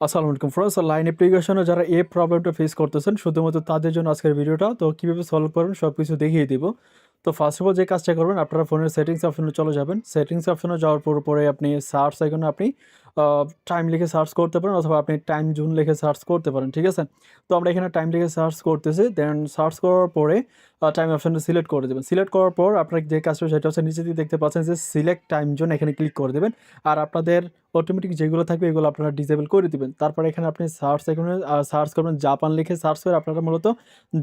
আসসালামু আলাইকুম friends, line অ্যাপ্লিকেশনে যারা এই প্রবলেমটা ফেস করতেছেন শুধুমাত্র তাদের জন্য আজকের ভিডিওটা। তো কীভাবে সলভ করবেন সব কিছু দেখিয়ে দিব। তো ফার্স্ট অফ অল যে কাজটা করবেন, আপনারা ফোনের সেটিংস অপশনে চলে যাবেন। সেটিংস অপশনে যাওয়ার পরে আপনি সার্চ আইকনে আপনি টাইম লিখে সার্চ করতে পারেন, অথবা আপনি টাইম জোন লিখে সার্চ করতে পারেন, ঠিক আছে? তো আমরা এখানে টাইম লিখে সার্চ করতেছি, দেন সার্চ করার পরে টাইম অপশনটা সিলেক্ট করে দেবেন। সিলেক্ট করার পর আপনার যে কাজটা সেটা হচ্ছে নিচে দিয়ে দেখতে পাচ্ছেন যে সিলেক্ট টাইম জোন, এখানে ক্লিক করে দেবেন। আর আপনাদের অটোমেটিক যেগুলো থাকবে এগুলো আপনারা ডিসেবল করে দিবেন। তারপর এখানে আপনি সার্চ এখানে সার্চ করবেন, জাপান লিখে সার্চ করে আপনারা মূলত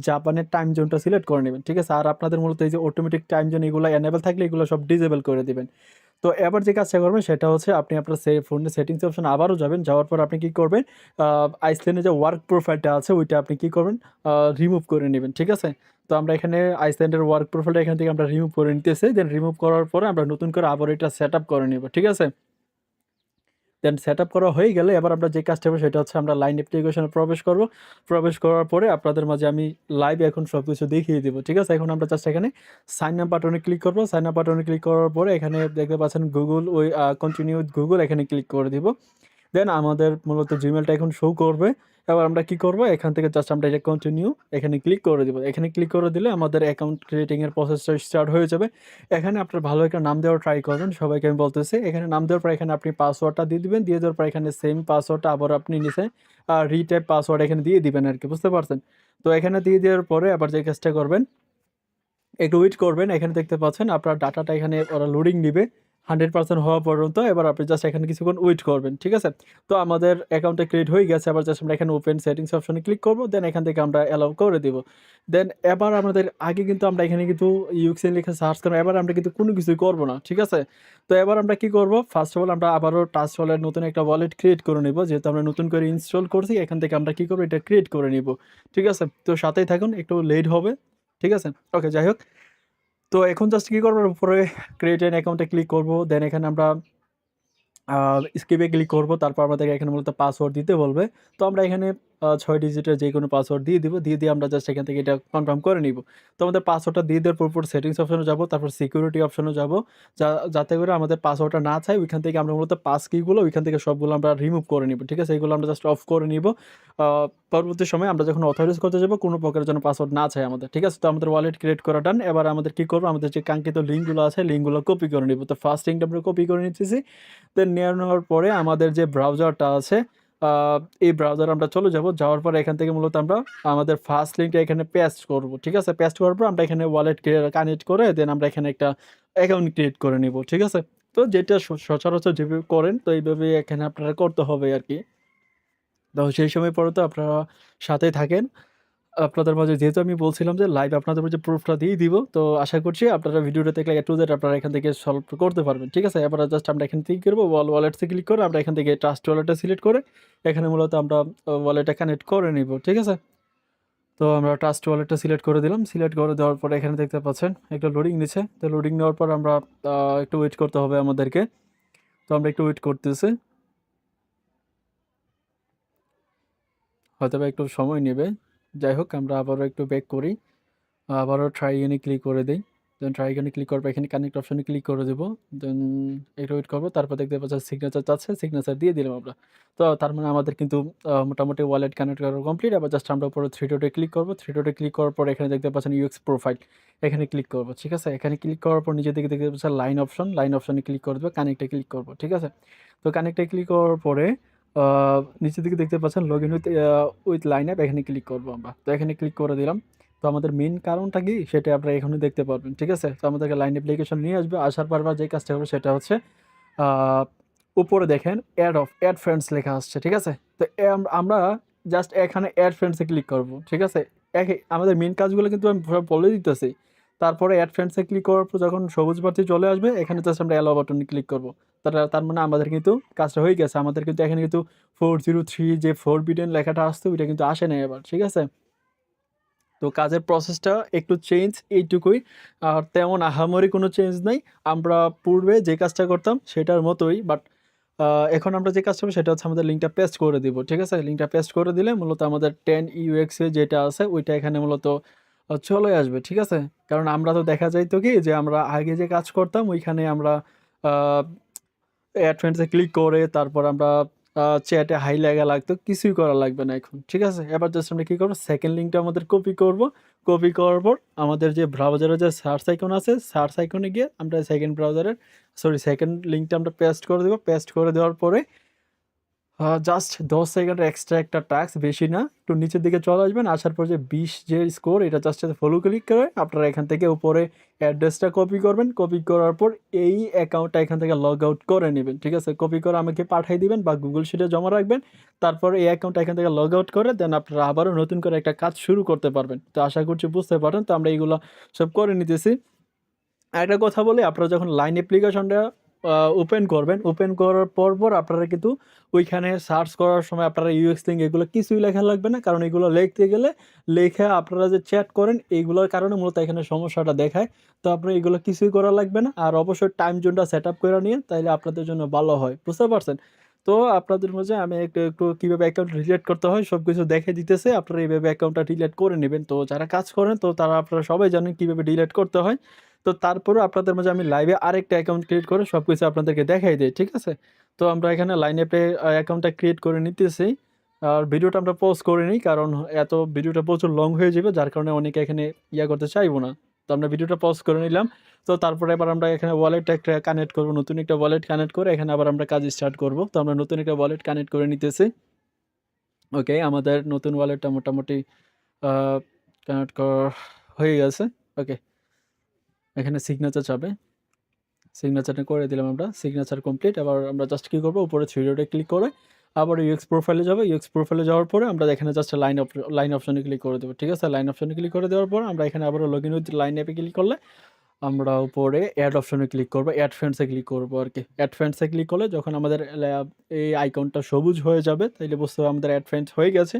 জাপানের টাইম জোনটা সিলেক্ট করে নেবেন, ঠিক আছে? আর আপনাদের মূলত এই যে অটোমেটিক টাইম জোন এগুলো এনেবল থাকলে এগুলো সব ডিসেবল করে দিবেন। তো এবার যে কাজটা করবেন সেটা হচ্ছে আপনি আপনার ফোনের সেটিংস অপশন আবারও যাবেন। যাওয়ার পর আপনি কী করবেন, আইসল্যান্ডের যে ওয়ার্ক প্রোফাইলটা আছে ওইটা আপনি কী করবেন, রিমুভ করে নেবেন, ঠিক আছে? তো আমরা এখানে আইসল্যান্ডের ওয়ার্ক প্রোফাইলটা এখান থেকে আমরা রিমুভ করে নিতেছি। দেন রিমুভ করার পরে আমরা নতুন করে আবার এটা সেট আপ করে নেব, ঠিক আছে? দেন সেট আপ করা হয়ে গেলে এবার আমরা যে কাজটা করবো সেটা হচ্ছে আমরা লাইন অ্যাপ্লিকেশনে প্রবেশ করব। প্রবেশ করার পরে আপনাদের মাঝে আমি লাইভ এখন সব কিছু দেখিয়ে দেবো, ঠিক আছে? এখন আমরা জাস্ট এখানে সাইন আপ বাটনে ক্লিক করবো। সাইন আপ বাটনে ক্লিক করার পরে এখানে দেখতে পাচ্ছেন গুগল, ওই কন্টিনিউ উইথ গুগল, এখানে ক্লিক করে দিব। দেন আমাদের মূলত জিমেলটা এখন শো করবে। এবার আমরা কি করব, এখান থেকে জাস্ট আমরা এটা কন্টিনিউ এখানে ক্লিক করে দিব। এখানে ক্লিক করে দিলে আমাদের অ্যাকাউন্ট ক্রিয়েটিং এর প্রসেসটা স্টার্ট হয়ে যাবে। এখানে আপনার ভালো একটা নাম দেওয়ার ট্রাই করবেন, সবাইকে আমি বলতেছি। এখানে নাম দেওয়ার পর এখানে আপনি পাসওয়ার্ডটা দিয়ে দিবেন। দিয়ে দেওয়ার পর এখানে সেম পাসওয়ার্ডটা আবার আপনি নিচে রিটাইপ পাসওয়ার্ড এখানে দিয়ে দিবেন আর কি, বুঝতে পারছেন? তো এখানে দিয়ে দেওয়ার পরে আবার যে কাজটা করবেন, একটু ওয়েট করবেন। এখানে দেখতে পাচ্ছেন আপনার ডাটাটা এখানে ওরা লোডিং নিবে 100% হওয়া পর্যন্ত। এবার আপনি জাস্ট এখানে কিছুক্ষণ ওয়েট করবেন, ঠিক আছে? তো আমাদের অ্যাকাউন্টটা ক্রিয়েট হয়ে গেছে। আবার জাস্ট আমরা এখানে ওপেন সেটিংস অপশনে ক্লিক করব। দেন এখান থেকে আমরা অ্যালাউ করে দিব। দেন এবার আমাদের আগে কিন্তু আমরা এখানে কিন্তু ইউএক্সএন লিখে সার্চ করব। এবার আমরা কিন্তু কোনো কিছুই করব না, ঠিক আছে? তো এবার আমরা কি করব, ফার্স্ট অফ অল আমরা আবারও টাচ ওয়ালেট নতুন একটা ওয়ালেট ক্রিয়েট করে নিব। যেহেতু আমরা নতুন করে ইনস্টল করছি, এখান থেকে আমরা কি করব, এটা ক্রিয়েট করে নিব, ঠিক আছে? তো সাথেই থাকুন, একটু লেট হবে, ঠিক আছে? ওকে, যাই হোক। তো এখন জাস্ট কি করব, উপরে ক্রিয়েট অ্যান অ্যাকাউন্টে ক্লিক করব। দেন এখানে আমরা স্কিপে ক্লিক করব। তারপর আমাদেরকে এখানে মূলত পাসওয়ার্ড দিতে বলবে। তো আমরা এখানে ৬ ডিজিটের যেকোনো পাসওয়ার্ড দিয়ে দিব। দিয়ে আমরা জাস্ট এখান থেকে এটা কনফার্ম করে নিব। তো আমাদের পাসওয়ার্ডটা দিয়ে দেওয়ার পর সেটিংস অপশনে যাব, তারপর সিকিউরিটি অপশনে যাব। যাতে করে আমাদের পাসওয়ার্ডটা না চাই, ওইখান থেকে আমরা মূলত পাস কিগুলো ওইখান থেকে সবগুলো আমরা রিমুভ করে নিব, ঠিক আছে? এগুলো আমরা জাস্ট অফ করে নিব। আ পরবর্তী সময়ে আমরা যখন অথরাইজ করতে যাব কোনো প্রকারের জন্য পাসওয়ার্ড না চাই আমাদের, ঠিক আছে? তো আমাদের ওয়ালেট ক্রিয়েট করা ডান। এবার আমাদের কি করব, আমাদের যে কাঙ্ক্ষিত লিঙ্কগুলো আছে লিঙ্কগুলো কপি করে নিব। তো ফার্স্ট লিঙ্কটা আমরা কপি করে নিতেছি। দেন নিয়ে নেওয়ার পরে আমাদের যে ব্রাউজারটা আছে, আ এই ব্রাউজারে আমরা চলে যাব। যাওয়ার পরে এখান থেকে মূলত আমরা আমাদের ফার্স্ট লিঙ্কটা এখানে পেস্ট করব, ঠিক আছে? পেস্ট করার পর আমরা এখানে ওয়ালেট কানেক্ট করে দেন আমরা এখানে একটা অ্যাকাউন্ট ক্রিয়েট করে নিব, ঠিক আছে? তো যেটা সচরাচর যেভাবে করেন, তো এইভাবে এখানে আপনারা করতে হবে আরকি। তো সেই সময় পরে তো আপনারা সাথেই থাকেন। আপনাদের মাঝে যেহেতু আমি বলছিলাম যে লাইভ আপনাদের মাঝে প্রুফটা দিয়ে দিব। তো আশা করছি আপনারা ভিডিওটা দেখলে A to Z আপনারা এখান থেকে সলভ করতে পারবেন, ঠিক আছে? এবার জাস্ট আমরা এখানে ক্লিক করব, ওয়ালেটসে ক্লিক করে আমরা এখান থেকে ট্রাস্ট ওয়ালেটটা সিলেক্ট করে এখানে মূলত আমরা ওয়ালেটটা কানেক্ট করে নিব, ঠিক আছে? তো আমরা ট্রাস্ট ওয়ালেটটা সিলেক্ট করে দিলাম। সিলেক্ট করে দেওয়ার পরে এখানে দেখতে পাচ্ছেন একটা লোডিং নিচ্ছে। তো লোডিং নেওয়ার পর আমরা একটু ওয়েট করতে হবে আমাদেরকে। তো আমরা একটু ওয়েট করতেছি। হয়তোবা একটু সময় নেবে। যাই হোক, আমরা আবারও একটু ব্যাক করি। আবারও ট্রাই এখানে ক্লিক করে দেই। দেন ট্রাই এখানে ক্লিক করার পর এখানে কানেক্ট অপশনে ক্লিক করে দেব। দেন একটু ওয়েট করব। তারপর দেখতে পাচ্ছেন সিগনেচার চাচ্ছে, সিগনেচার দিয়ে দিলাম আমরা। তো তার মানে আমাদের কিন্তু মোটামুটি ওয়ালেট কানেক্ট করা কমপ্লিট। এবার জাস্ট আমরা উপরে থ্রি ডটে ক্লিক করব। থ্রি ডটে ক্লিক করার পর এখানে দেখতে পাচ্ছেন ইউএক্স প্রোফাইল। এখানে ক্লিক করব, ঠিক আছে? এখানে ক্লিক করার পর নিচের দিকে দেখতে পাচ্ছেন লাইন অপশন। লাইন অপশনে ক্লিক করে দেব, কানেক্টে ক্লিক করব, ঠিক আছে? তো কানেক্টে ক্লিক করার পরে আ নিচের দিকে দেখতে পাচ্ছেন লগইন উইথ লাইন অ্যাপ, এখানে ক্লিক করব আমরা। তো এখানে ক্লিক করে দিলাম। তো আমাদের মেইন কারণটা কি সেটা আপনারা এখনই দেখতে পারবেন, ঠিক আছে? তো আমাদেরকে লাইন অ্যাপ্লিকেশন নিয়ে আসবে। আসার পর যে কাজটা হবে সেটা হচ্ছে আ উপরে দেখেন এড ফ্রেন্ডস লেখা আসছে, ঠিক আছে? তো আমরা জাস্ট এখানে এড ফ্রেন্ডস এ ক্লিক করব, ঠিক আছে? আমাদের মেইন কাজগুলো কিন্তু আমি সব বলে দিতেছি। তারপরে এড ফ্রেন্ডস এ ক্লিক করার পর যখন সবুজ বাতি চলে আসবে, এখানে জাস্ট আমরা অ্যালাও বাটনে ক্লিক করব। তার মানে আমাদের কিন্তু কাজটা হয়ে গেছে। আমাদের কিন্তু এখানে কিন্তু 403 যে ফরবিডেন লেখাটা আসতো ওইটা কিন্তু আসে নাই এবার, ঠিক আছে? তো কাজের প্রসেসটা একটু চেঞ্জ এইটুকুই। আর তেমন আহামরি কোনো চেঞ্জ নাই। আমরা পূর্বে যে কাজটা করতাম সেটার মতোই, বাট আ এখন আমরা যে কাজটা করব সেটা হচ্ছে আমাদের লিঙ্কটা পেস্ট করে দিব। ঠিক আছে? লিঙ্কটা পেস্ট করে দিলে মূলত আমাদের 10 UX এ যেটা আছে ওইটা এখানে মূলত চলে আসবে। ঠিক আছে? কারণ আমরা তো দেখা যাইত কি যে আমরা আগে যে কাজ করতাম ওইখানে আমরা আ অ্যাড ফ্রেন্ডস এ ক্লিক করে তারপর আমরা চ্যাটে হাই লাগা লাগতো, কিছুই করা লাগবে না এখন। ঠিক আছে? এবার জাস্ট আমরা কি করব, সেকেন্ড লিঙ্কটা আমাদের কপি করব। কপি করার পর আমাদের যে ব্রাউজারে যে সার্চ আইকন আছে, সার্চ আইকনে গিয়ে আমরা সেকেন্ড লিঙ্কটা আমরা পেস্ট করে দেব। পেস্ট করে দেওয়ার পরে জাস্ট 10 সেকেন্ডের এক্সট্রা একটা টাস্ক, বেশি না। একটু নিচের দিকে চলে আসবেন, আসার পর যে 20 যে স্কোর, এটা জাস্ট ফলো ক্লিক করে আপনারা এখান থেকে উপরে অ্যাড্রেসটা কপি করবেন। কপি করার পর এই অ্যাকাউন্টটা এখান থেকে লগ আউট করে নেবেন। ঠিক আছে? কপি করে আমাকে পাঠিয়ে দিবেন বা গুগল শিটে জমা রাখবেন। তারপর এই অ্যাকাউন্টটা এখান থেকে লগ আউট করে দেন আপনারা আবারও নতুন করে একটা কাজ শুরু করতে পারবেন। তো আশা করছি বুঝতে পারেন। তো আমরা এইগুলো সব করে নিতেছি। আরেকটা কথা বলি, আপনারা যখন লাইন অ্যাপ্লিকেশনটা ওপেন করবেন, ওপেন করার পর আপনারা কিন্তু ওইখানে সার্চ করার সময় আপনারা ইউএক্স লিঙ্ক এগুলো কিছুই লেখা লাগবে না, কারণ এগুলো লিখতে গেলে লেখা আপনারা যে চ্যাট করেন এইগুলোর কারণে মূলত এখানে সমস্যাটা দেখায়। তো আপনার এগুলো কিছুই করা লাগবে না, আর অবশ্যই টাইম জোনটা সেট আপ করে নিয়ে, তাইলে আপনাদের জন্য ভালো হয়। বুঝতে পারছেন? তো আপনাদের মাঝে আমি একটু একটু কীভাবে অ্যাকাউন্ট রিলেট করতে হয় সব কিছু দেখে দিতেছে, আপনারা এইভাবে অ্যাকাউন্টটা ডিলেট করে নেবেন। তো যারা কাজ করেন তো তারা আপনারা সবাই জানেন কীভাবে ডিলেট করতে হয়। তো তারপরেও আপনাদের মাঝে আমি লাইভে আরেকটা অ্যাকাউন্ট ক্রিয়েট করে সবকিছু আপনাদেরকে দেখাই দেই। ঠিক আছে? তো আমরা এখানে লাইন অ্যাপে অ্যাকাউন্টটা ক্রিয়েট করে নিতেছি। আর ভিডিওটা আমরা পজ করে নিই, কারণ এত ভিডিওটা প্রচুর লং হয়ে যাবে, যার কারণে অনেকে এখানে করতে চাইবো না। তো আমরা ভিডিওটা পজ করে নিলাম। তো তারপরে এবার আমরা এখানে ওয়ালেট একটা কানেক্ট করব, নতুন একটা ওয়ালেট কানেক্ট করে এখানে আবার আমরা কাজ স্টার্ট করব। তো আমরা নতুন একটা ওয়ালেট কানেক্ট করে নিতেছি। ওকে, আমাদের নতুন ওয়ালেটটা মোটামুটি আ কানেক্ট করা হয়ে গেছে। ওকে, এখানে সিগনেচার চাবে। সিগনেচারটা করে দিলাম আমরা। Signature complete. এবার আমরা জাস্ট কী করব, উপরে থ্রি ডটে ক্লিক করে আবার ইউএক্স প্রোফাইলে যাব। ইউএক্স প্রোফাইলে যাওয়ার পরে আমরা এখানে জাস্ট লাইন অপশনে ক্লিক করে দেবো। ঠিক আছে? লাইন অপশনে ক্লিক করে দেওয়ার পর আমরা এখানে আবারও লগইন উইথ লাইন অ্যাপে ক্লিক করলে আমরা উপরে অ্যাড অপশনে ক্লিক করব, অ্যাড ফ্রেন্ডসে ক্লিক করব আরকি। অ্যাড ফ্রেন্ডসে ক্লিক করলে যখন আমাদের এই আইকনটা সবুজ হয়ে যাবে, তাইলে বুঝতে হবে আমাদের অ্যাড ফ্রেন্ডস হয়ে গেছে।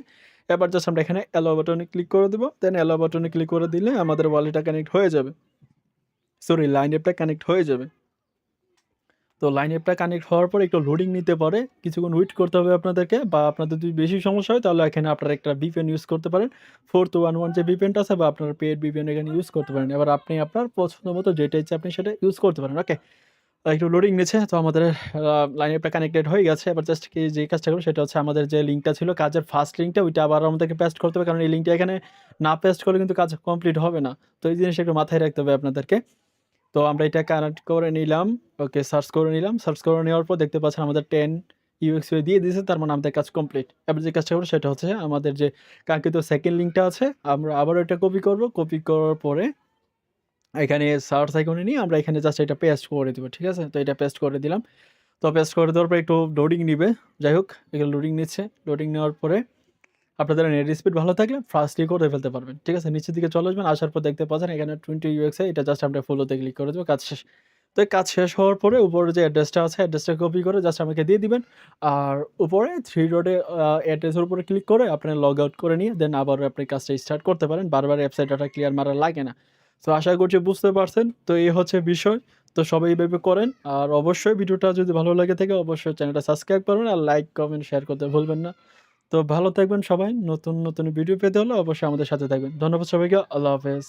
এবার জাস্ট আমরা এখানে অ্যালাও বাটনে ক্লিক করে দেবো। দেন অ্যালাও বাটনে ক্লিক করে দিলে আমাদের ওয়ালেটটা কানেক্ট হয়ে যাবে। সরি, লাইন অ্যাপটা কানেক্ট হয়ে যাবে। তো লাইন অ্যাপটা কানেক্ট হওয়ার পর একটু লোডিং নিতে পারে, কিছুক্ষণ ওয়েট করতে হবে আপনাদেরকে, বা আপনাদের যদি বেশি সমস্যা হয় তাহলে এখানে আপনারা একটা VPN ইউজ করতে পারেন। 4211 যে VPNটা আছে, বা আপনার পেইড VPN এখানে ইউজ করতে পারেন। এবার আপনি আপনার পছন্দ মতো যেটা ইচ্ছা আপনি সেটা ইউজ করতে পারেন। ওকে, একটু লোডিং নিচ্ছে। তো আমাদের লাইন অ্যাপটা কানেক্টেড হয়ে গেছে। এবার জাস্ট যে কাজটা করব সেটা হচ্ছে, আমাদের যে লিঙ্কটা ছিল কাজের ফার্স্ট লিঙ্কটা, ওইটা আবার আমাদেরকে পেস্ট করতে হবে, কারণ এই লিঙ্কটা এখানে না পেস্ট করলে কিন্তু কাজ কমপ্লিট হবে না। তো এই জিনিসটা একটু মাথায় রাখতে হবে আপনাদেরকে। তো আমরা এটা কানেক্ট করে নিলাম। ওকে, সার্চ করে নিলাম। সার্চ করে নেওয়ার পর দেখতে পাচ্ছেন আমাদের 10 UXUI দিয়ে দিয়েছে, তার মানে আমাদের কাজ কমপ্লিট। এবার যে কাজটা করব সেটা হচ্ছে, আমাদের যে কাঙ্ক্ষিত সেকেন্ড লিঙ্কটা আছে আমরা আবারও এটা কপি করব। কপি করার পরে এখানে সার্চ আইকনে নিয়ে আমরা এখানে জাস্ট এটা পেস্ট করে দিব। ঠিক আছে? তো এটা পেস্ট করে দিলাম। তো পেস্ট করে দেওয়ার পর একটু লোডিং নিবে। যাই হোক, এখানে লোডিং নিচ্ছে। লোডিং নেওয়ার পরে আপনাদের নেট স্পিড ভালো থাকলে ফাস্টলি করে ফেলতে পারবেন। ঠিক আছে? নিচের দিকে চলে আসবেন। আসার পর দেখতে পাচ্ছেন এখানে 20 UXI, এটা জাস্ট আমরা ফলোতে ক্লিক করে দেবো। কাজ শেষ। তো এই কাজ শেষ হওয়ার পরে উপরে যে অ্যাড্রেসটা আছে, অ্যাড্রেসটা কপি করে জাস্ট আমাকে দিয়ে দিবেন। আর উপরে থ্রি ডটে অ্যাড্রেসের উপরে ক্লিক করে আপনার লগ আউট করে নিয়ে দেন আবার আপনি কাজটা স্টার্ট করতে পারেন। বারবার ওয়েবসাইট ডাটা ক্লিয়ার মারা লাগে না। তো আশা করছি বুঝতে পারছেন। তো এই হচ্ছে বিষয়। তো সবাই এইভাবে করেন। আর অবশ্যই ভিডিওটা যদি ভালো লাগে থাকে অবশ্যই চ্যানেলটা সাবস্ক্রাইব করবেন, আর লাইক, কমেন্ট, শেয়ার করতে ভুলবেন না। তো ভালো থাকবেন সবাই। নতুন ভিডিও পেতে হলে অবশ্যই আমাদের সাথে থাকবেন। ধন্যবাদ সবাইকে। আল্লাহ হাফেজ।